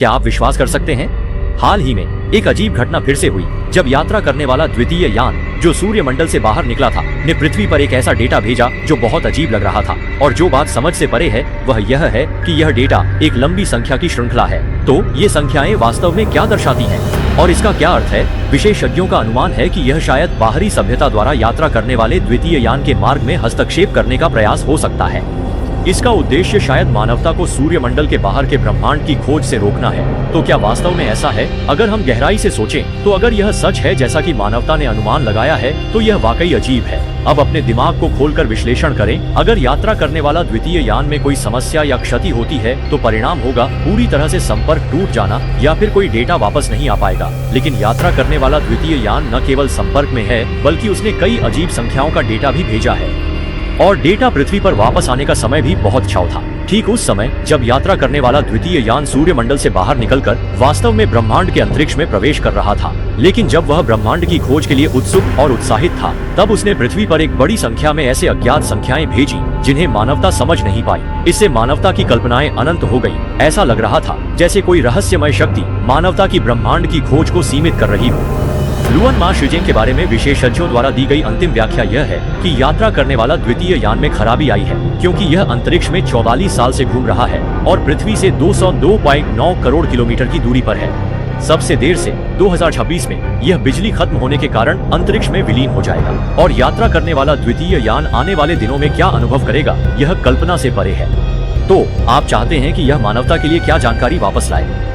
क्या आप विश्वास कर सकते हैं, हाल ही में एक अजीब घटना फिर से हुई जब यात्रा करने वाला द्वितीय यान जो सूर्यमंडल से बाहर निकला था ने पृथ्वी पर एक ऐसा डेटा भेजा जो बहुत अजीब लग रहा था। और जो बात समझ से परे है वह यह है कि यह डेटा एक लंबी संख्या की श्रृंखला है। तो ये संख्याएं वास्तव में क्या दर्शाती हैं और इसका क्या अर्थ है? विशेषज्ञों का अनुमान है कि यह शायद बाहरी सभ्यता द्वारा यात्रा करने वाले द्वितीय यान के मार्ग में हस्तक्षेप करने का प्रयास हो सकता है। इसका उद्देश्य शायद मानवता को सूर्यमंडल के बाहर के ब्रह्मांड की खोज से रोकना है। तो क्या वास्तव में ऐसा है? अगर हम गहराई से सोचें तो अगर यह सच है जैसा कि मानवता ने अनुमान लगाया है तो यह वाकई अजीब है। अब अपने दिमाग को खोलकर विश्लेषण करें। अगर यात्रा करने वाला द्वितीय यान में कोई समस्या या क्षति होती है तो परिणाम होगा पूरी तरह से संपर्क टूट जाना या फिर कोई डेटा वापस नहीं आ पाएगा। लेकिन यात्रा करने वाला द्वितीय यान न केवल संपर्क में है बल्कि उसने कई अजीब संख्याओं का डेटा भी भेजा है और डेटा पृथ्वी पर वापस आने का समय भी बहुत छाव था। ठीक उस समय जब यात्रा करने वाला द्वितीय यान सूर्यमंडल से बाहर निकलकर वास्तव में ब्रह्मांड के अंतरिक्ष में प्रवेश कर रहा था। लेकिन जब वह ब्रह्मांड की खोज के लिए उत्सुक और उत्साहित था तब उसने पृथ्वी पर एक बड़ी संख्या में ऐसे अज्ञात संख्याएं भेजी जिन्हें मानवता समझ नहीं पाई। इससे मानवता की कल्पनाएं अनंत हो गई। ऐसा लग रहा था जैसे कोई रहस्यमय शक्ति मानवता की ब्रह्मांड की खोज को सीमित कर रही हो। लुअन मा शिजिंग के बारे में विशेषज्ञों द्वारा दी गई अंतिम व्याख्या यह है कि यात्रा करने वाला द्वितीय यान में खराबी आई है क्योंकि यह अंतरिक्ष में 44 साल से घूम रहा है और पृथ्वी से 202.9 करोड़ किलोमीटर की दूरी पर है। सबसे देर से 2026 में यह बिजली खत्म होने के कारण अंतरिक्ष में विलीन हो जाएगा और यात्रा करने वाला द्वितीय यान आने वाले दिनों में क्या अनुभव करेगा यह कल्पना से परे है। तो आप चाहते हैं कि यह मानवता के लिए क्या जानकारी वापस लाए?